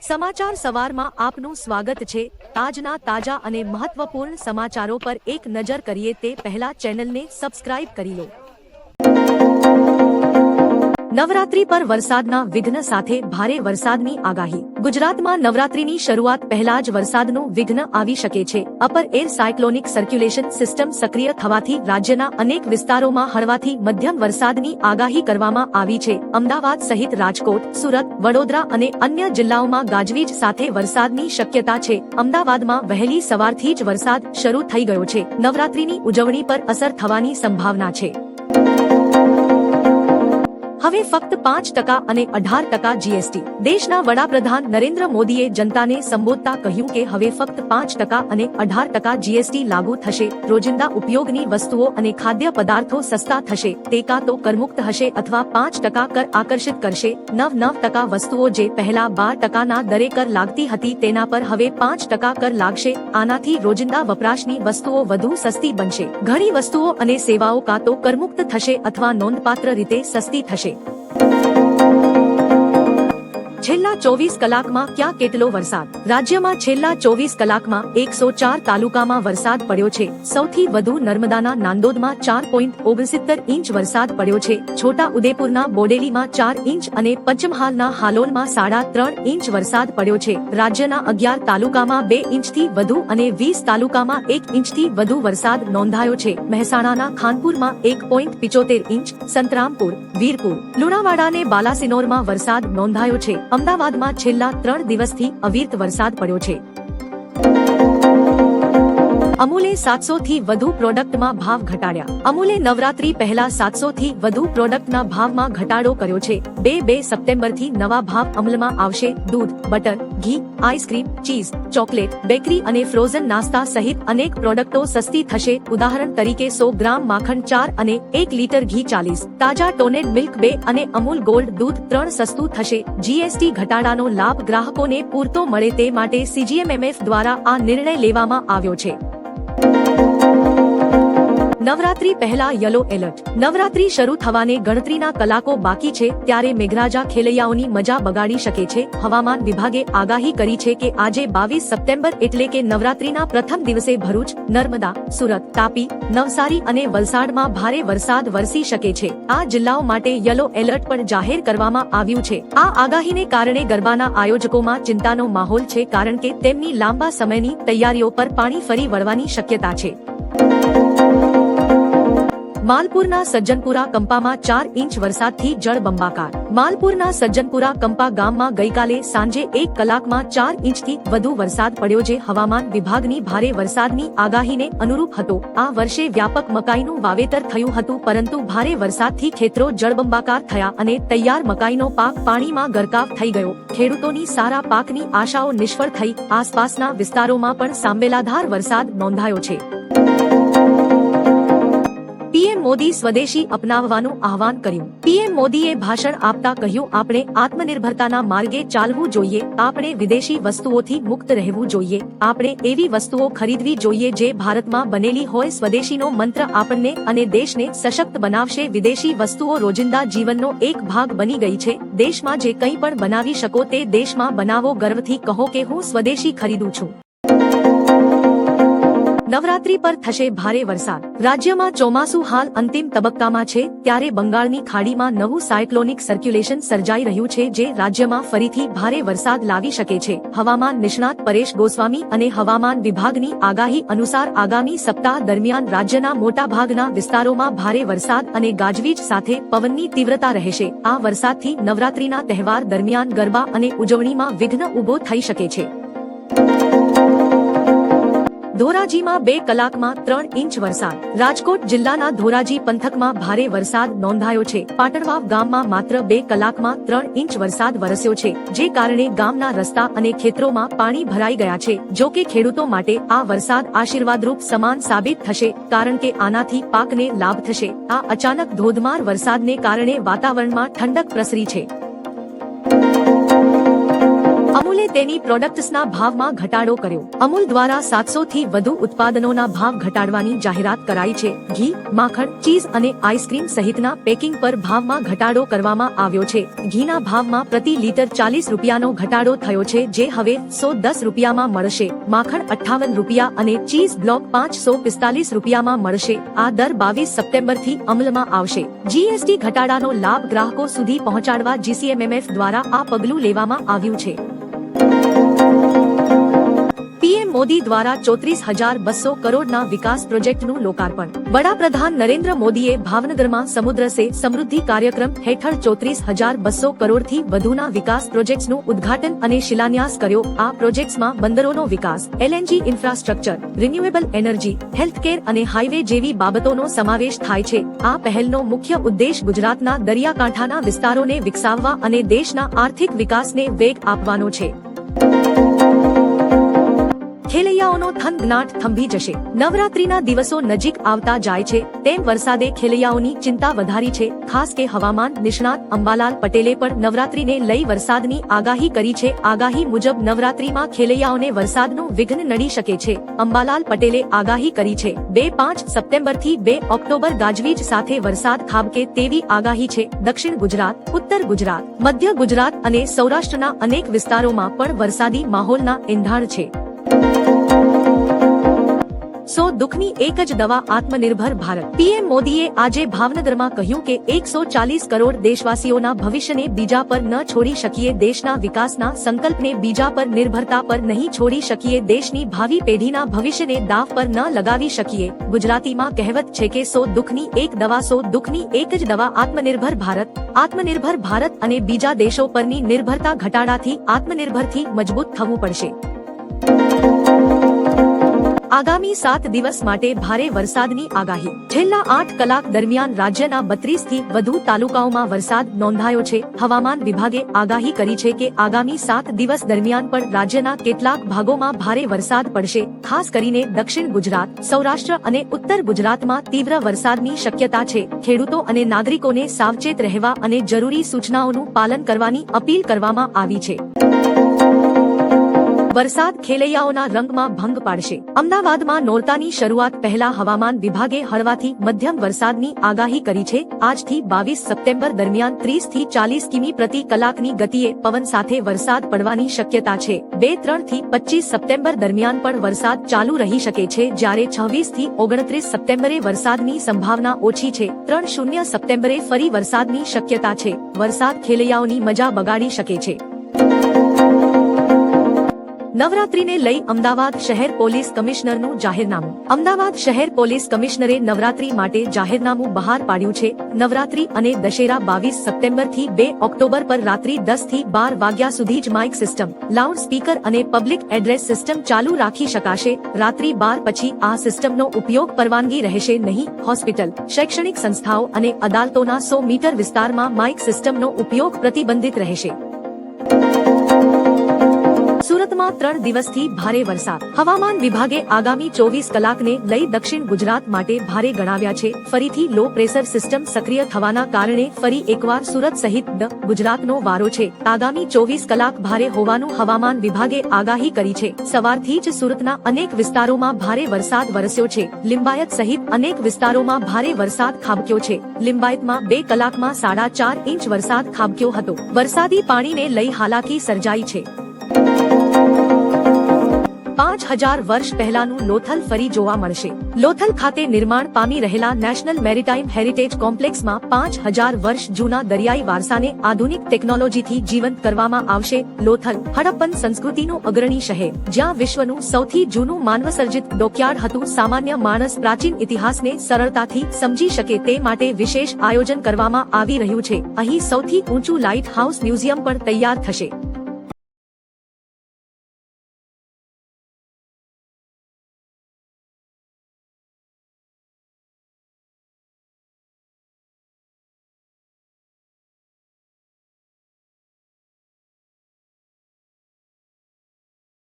સમાચાર સવારમાં આપનું સ્વાગત છે। આજના તાજા અને મહત્વપૂર્ણ સમાચારો પર એક નજર કરીએ તે પહેલા ચેનલને સબસ્ક્રાઇબ કરી લો। નવરાત્રી પર વરસાદના વિઘ્ન સાથે ભારે વરસાદની આગાહી। ગુજરાતમાં નવરાત્રીની શરૂઆત પહેલા જ વરસાદનું વિઘ્ન આવી શકે છે। Upper air cyclonic circulation system સક્રિય થવાથી રાજ્યના અનેક વિસ્તારોમાં હળવાથી મધ્યમ વરસાદની આગાહી કરવામાં આવી છે। અમદાવાદ સહિત રાજકોટ, સુરત, વડોદરા અને અન્ય જિલ્લાઓમાં ગાજવીજ સાથે વરસાદની શક્યતા છે। અમદાવાદમાં વહેલી સવારથી જ વરસાદ શરૂ થઈ ગયો છે। નવરાત્રીની ઉજવણી પર અસર થવાની સંભાવના છે। હવે ફક્ત 5% અને 18% જીએસટી। દેશના વડાપ્રધાન નરેન્દ્ર મોદીએ જનતાને સંબોધતા કહ્યું કે હવે ફક્ત 5% અને 18% જીએસટી લાગુ થશે। રોજિંદા ઉપયોગની વસ્તુઓ અને ખાદ્ય પદાર્થો સસ્તા થશે। તે કાં તો કરમુક્ત હશે અથવા 5% કર આકર્ષિત કરશે। 9% વસ્તુઓ જે પહેલા 12%ના દરે કર લાગતી હતી તેના પર હવે 5% કર લાગશે। આનાથી રોજિંદા વપરાશની વસ્તુઓ વધુ સસ્તી બનશે। ઘણી વસ્તુઓ અને સેવાઓ કાં તો કરમુક્ત થશે અથવા નોંધપાત્ર રીતે સસ્તી થશે। છેલ્લા 24 કલાકમાં ક્યાં કેટલો વરસાદ? રાજ્યમાં છેલ્લા 24 કલાકમાં 104 તાલુકામાં વરસાદ પડ્યો છે। સૌથી વધુ નર્મદાના નાંદોદમાં 4.69 ઇંચ વરસાદ પડ્યો છે। છોટા ઉદેપુરના બોડેલીમાં 4 ઇંચ અને પંચમહાલના હાલોલમાં 3.5 ઇંચ વરસાદ પડ્યો છે। રાજ્યના 11 તાલુકામાં 2 ઇંચથી વધુ અને 20 તાલુકામાં 1 ઇંચથી વધુ વરસાદ નોંધાયો છે। મહેસાણાના ખાનપુરમાં 1.75 ઇંચ, સંતરામપુર, વીરપુર, લુણાવાડા અને બાલાસિનોરમાં વરસાદ નોંધાયો છે। અમદાવાદમાં છેલ્લા 3 દિવસથી અવિરત વરસાદ પડ્યો છે। અમૂલે 700 થી વધુ પ્રોડક્ટમાં ભાવ ઘટાડ્યા। અમૂલે નવરાત્રી પહેલા 700 થી વધુ પ્રોડક્ટના ભાવમાં ઘટાડો કર્યો છે। 2 સપ્ટેમ્બરથી નવા ભાવ અમલમાં આવશે। દૂધ, બટર, ઘી, આઈસ્ક્રીમ, ચીઝ, ચોકલેટ, બેકરી અને ફ્રોઝન નાસ્તા સહિત અનેક પ્રોડક્ટો સસ્તી થશે। ઉદાહરણ તરીકે 100 ગ્રામ માખણ 4 અને 1 લીટર ઘી 40, તાજા ટોનેડ મિલ્ક 2 અને અમૂલ ગોલ્ડ દૂધ 3 સસ્તું થશે। જીએસટી ઘટાડાનો લાભ ગ્રાહકોને પૂરતો મળે તે માટે સીજીએમએમએફ દ્વારા આ નિર્ણય લેવામાં આવ્યો છે। નવરાત્રી પહેલા યલો એલર્ટ। નવરાત્રી શરૂ થવાને ગણતરીના કલાકો બાકી છે ત્યારે મેઘરાજા ખેલૈયાઓની મજા બગાડી શકે છે। હવામાન વિભાગે આગાહી કરી છે કે આજે 22 સપ્ટેમ્બર એટલે કે નવરાત્રીના પ્રથમ દિવસે ભરૂચ, નર્મદા, સુરત, તાપી, નવસારી અને વલસાડમાં ભારે વરસાદ વરસી શકે છે। આ જિલ્લાઓ માટે યલો એલર્ટ પણ જાહેર કરવામાં આવ્યું છે। આ આગાહીને કારણે ગરબાના આયોજકોમાં ચિંતાનો માહોલ છે કારણ કે તેમની લાંબા સમયની તૈયારીઓ પર પાણી ફરી વળવાની શક્યતા છે। માલપુરના સજ્જનપુરા કંપામાં 4 ઇંચ વરસાદથી જળબંબાકાર। માલપુરના સજ્જનપુરા કંપા ગામમાં ગઈકાલે સાંજે 1 કલાકમાં 4 ઇંચથી વધુ વરસાદ પડ્યો જે હવામાન વિભાગની ભારે વરસાદની આગાહીને અનુરૂપ હતો। આ વર્ષે વ્યાપક મકાઈનું વાવેતર થયું હતું પરંતુ ભારે વરસાદથી ખેતરો જળબંબાકાર થયા અને તૈયાર મકાઈનો પાક પાણીમાં ગરકાવ થઈ ગયો। ખેડૂતોની સારા પાકની આશાઓ નિષ્ફળ થઈ। આસપાસના વિસ્તારોમાં પણ સાંબેલાધાર વરસાદ નોંધાયો છે। પીએમ મોદી સ્વદેશી અપનાવવાનું આહવાન કર્યું। પીએમ મોદીએ ભાષણ આપતા કહ્યું આપણે આત્મનિર્ભરતાના માર્ગે ચાલવું જોઈએ। આપણે વિદેશી વસ્તુઓથી મુક્ત રહેવું જોઈએ। આપણે એવી વસ્તુઓ ખરીદવી જોઈએ જે ભારતમાં બનેલી હોય। સ્વદેશીનો મંત્ર આપણને અને દેશને સશક્ત બનાવશે। વિદેશી વસ્તુઓ રોજિંદા જીવનનો એક ભાગ બની ગઈ છે। દેશમાં જે કંઈ પણ બનાવી શકો તે દેશમાં બનાવો। ગર્વથી કહો કે હું સ્વદેશી ખરીદું છું। નવરાત્રી પર થશે ભારે વરસાદ। રાજ્યમાં ચોમાસું હાલ અંતિમ તબક્કામાં છે ત્યારે બંગાળની ખાડીમાં નવું સાયક્લોનિક સર્ક્યુલેશન સર્જાઈ રહ્યું છે જે રાજ્યમાં ફરીથી ભારે વરસાદ લાવી શકે છે। હવામાન નિષ્ણાત પરેશ ગોસ્વામી અને હવામાન વિભાગની આગાહી અનુસાર આગામી સપ્તાહ દરમિયાન રાજ્યના મોટાભાગના વિસ્તારોમાં ભારે વરસાદ અને ગાજવીજ સાથે પવનની તીવ્રતા રહેશે। આ વરસાદથી નવરાત્રીના તહેવાર દરમિયાન ગરબા અને ઉજવણીમાં વિઘ્ન ઊભો થઈ શકે છે। ધોરાજીમાં 2 કલાકમાં 3 ઇંચ વરસાદ। રાજકોટ જિલ્લાના ધોરાજી પંથકમાં ભારે વરસાદ નોંધાયો છે। પાટણવાવ ગામમાં માત્ર 2 કલાકમાં 3 ઇંચ વરસાદ વરસ્યો છે જે કારણે ગામના રસ્તા અને ખેતરોમાં પાણી ભરાઈ ગયા છે। જો કે ખેડૂતો માટે આ વરસાદ આશીર્વાદરૂપ સમાન સાબિત થશે કારણ કે આનાથી પાકને લાભ થશે। આ અચાનક ધોધમાર વરસાદને કારણે વાતાવરણમાં ઠંડક પ્રસરી છે। અમૂલે તેની પ્રોડક્ટ્સના ભાવમાં ઘટાડો કર્યો. અમૂલ દ્વારા 700 થી વધુ ઉત્પાદનોના ભાવ ઘટાડવાની જાહેરાત કરાઈ છે. ઘી, માખણ, ચીઝ અને આઈસ્ક્રીમ સહિતના પેકિંગ પર ભાવમાં ઘટાડો કરવામાં આવ્યો છે. ઘીના ભાવમાં પ્રતિ લીટર 40 રૂપિયાનો ઘટાડો થયો છે, જે હવે 110 રૂપિયામાં મળશે. માખણ 58 રૂપિયા અને ચીઝ બ્લોક 545 રૂપિયામાં મળશે. આ દર 22 સપ્ટેમ્બરથી અમલમાં આવશે. જીએસટી ઘટાડાનો લાભ ગ્રાહકો સુધી પહોંચાડવા જીસીએમએમએફ દ્વારા આ પગલું લેવામાં આવ્યું છે. પીએમ મોદી દ્વારા 34,200 કરોડના વિકાસ પ્રોજેક્ટનું લોકાર્પણ. વડાપ્રધાન નરેન્દ્ર મોદીએ ભાવનગરમાં સમુદ્ર સે સમૃદ્ધિ કાર્યક્રમ હેઠળ 34,200 કરોડથી વધુના વિકાસ પ્રોજેક્ટ્સનું ઉદ્ઘાટન અને શિલાન્યાસ કર્યો. આ પ્રોજેક્ટ્સમાં બંદરોનો વિકાસ, LNG infrastructure, renewable energy, healthcare અને હાઈવે જેવી બાબતોનો સમાવેશ થાય છે. આ પહેલનો મુખ્ય ઉદ્દેશ ગુજરાતના દરિયાકાંઠાના વિસ્તારોને વિકસાવવા અને દેશના આર્થિક વિકાસને વેગ આપવાનો છે. ખેલૈયાઓનો થનગનાટ થંભી જશે. નવરાત્રીના દિવસો નજીક આવતા જાય છે તેમ વરસાદે ખેલૈયાઓની ચિંતા વધારી છે. ખાસ કે હવામાન નિષ્ણાત અંબાલાલ પટેલે પણ નવરાત્રીને લઈ વરસાદની આગાહી કરી છે. આગાહી મુજબ નવરાત્રીમાં ખેલૈયાઓને વરસાદનું વિઘ્ન નડી શકે છે. અંબાલાલ પટેલે આગાહી કરી છે. 5 સપ્ટેમ્બરથી 2 ઓક્ટોબર ગાજવીજ સાથે વરસાદ ખાબકે તેવી આગાહી છે. દક્ષિણ ગુજરાત, ઉત્તર ગુજરાત, મધ્ય ગુજરાત અને સૌરાષ્ટ્રના અનેક વિસ્તારોમાં પણ વરસાદી માહોલના એંધાણ છે. સો દુઃખની એક જ દવા આત્મનિર્ભર ભારત. પીએમ મોદીએ આજે ભાવનગરમાં કહ્યું કે 140 કરોડ દેશવાસીઓના ભવિષ્યને બીજા પર ન છોડી શકીએ. દેશના વિકાસના સંકલ્પને બીજા પર નિર્ભરતા પર નહીં છોડી શકીએ. દેશની ભાવિ પેઢીના ભવિષ્યને દાવ પર ન લગાવી શકીએ. ગુજરાતીમાં કહેવત છે કે 100 દુઃખની એક દવા, 100 દુઃખની એક જ દવા આત્મનિર્ભર ભારત. આત્મનિર્ભર ભારત અને બીજા દેશો પરની નિર્ભરતા ઘટાડાથી આત્મનિર્ભરથી મજબૂત થવું પડશે. આગામી 7 દિવસ માટે ભારે વરસાદની આગાહી. છેલ્લા 8 કલાક દરમિયાન રાજ્યના 32 થી વધુ તાલુકાઓમાં વરસાદ નોંધાયો છે. હવામાન વિભાગે આગાહી કરી છે કે આગામી 7 દિવસ દરમિયાન પણ રાજ્યના કેટલાક ભાગોમાં ભારે વરસાદ પડશે. ખાસ કરીને દક્ષિણ ગુજરાત, સૌરાષ્ટ્ર અને ઉત્તર ગુજરાતમાં તીવ્ર વરસાદની શક્યતા છે. ખેડૂતો અને નાગરિકોને સાવચેત રહેવા અને જરૂરી સૂચનાઓનું પાલન કરવાની અપીલ કરવામાં આવી છે. વરસાદ ખેલૈયાઓના રંગમાં ભંગ પાડશે. અમદાવાદમાં નોરતાની શરૂઆત પહેલા હવામાન વિભાગે હળવાથી મધ્યમ વરસાદની આગાહી કરી છે. આજથી 22 સપ્ટેમ્બર દરમિયાન 30 થી 40 કિમી પ્રતિ કલાકની ગતિએ પવન સાથે વરસાદ પડવાની શક્યતા છે. 2-3 થી 25 સપ્ટેમ્બર દરમિયાન પણ વરસાદ ચાલુ રહી શકે છે, જ્યારે 26 થી 29 સપ્ટેમ્બરે વરસાદની સંભાવના ઓછી છે. 3-0 સપ્ટેમ્બરે ફરી વરસાદની શક્યતા છે. વરસાદ ખેલૈયાઓની મજા બગાડી શકે છે. નવરાત્રીને લઈ અમદાવાદ શહેર પોલીસ કમિશનરનું જાહેરનામું. અમદાવાદ શહેર પોલીસ કમિશનરે નવરાત્રી માટે જાહેરનામું બહાર પાડ્યું છે. નવરાત્રી અને દશેરા 22 સપ્ટેમ્બરથી 2 ઓક્ટોબર પર રાત્રિ 10 થી 12 વાગ્યા સુધી જ માઇક સિસ્ટમ, લાઉડ સ્પીકર અને પબ્લિક એડ્રેસ સિસ્ટમ ચાલુ રાખી શકાશે. રાત્રિ 12 પછી આ સિસ્ટમનો ઉપયોગ પરવાનગી રહેશે નહીં. હોસ્પિટલ, શૈક્ષણિક સંસ્થાઓ અને અદાલતોના 100 મીટર વિસ્તારમાં માઇક સિસ્ટમનો ઉપયોગ પ્રતિબંધિત રહેશે. સુરતમાં 3 દિવસથી ભારે વરસાદ. હવામાન વિભાગે આગામી 24 કલાકને લઈ દક્ષિણ ગુજરાત માટે ભારે ગણાવ્યા છે. ફરીથી લો પ્રેશર સિસ્ટમ સક્રિય થવાના કારણે ફરી એકવાર સુરત સહિત ગુજરાતનો વારો છે. આગામી 24 કલાક ભારે હોવાનું હવામાન વિભાગે આગાહી કરી છે. સવારથી જ સુરતના અનેક વિસ્તારોમાં ભારે વરસાદ વરસ્યો છે. લિંબાયત સહિત અનેક વિસ્તારોમાં ભારે વરસાદ ખાબક્યો છે. લિંબાયતમાં 2 કલાકમાં 4.5 ઇંચ વરસાદ ખાબક્યો હતો. વરસાદી પાણીને લઈ હાલાકી સર્જાઈ છે. 5000 વર્ષ પહેલાનું લોથલ ફરી જોવા મળશે. લોથલ ખાતે નિર્માણ પામી રહેલા નેશનલ મેરીટાઈમ હેરિટેજ કોમ્પ્લેક્સમાં 5000 વર્ષ જૂના દરિયાઈ વારસાને આધુનિક ટેકનોલોજીથી જીવંત કરવામાં આવશે. લોથલ હડપ્પન સંસ્કૃતિનું અગ્રણી શહેર, જ્યાં વિશ્વનું સૌથી જૂનું માનવસર્જિત ડોકયાર્ડ હતું. સામાન્ય માણસ પ્રાચીન ઇતિહાસને સરળતાથી સમજી શકે તે માટે વિશેષ આયોજન કરવામાં આવી રહ્યું છે. અહીં સૌથી ઊંચું લાઇટ હાઉસ મ્યુઝિયમ પણ તૈયાર થશે.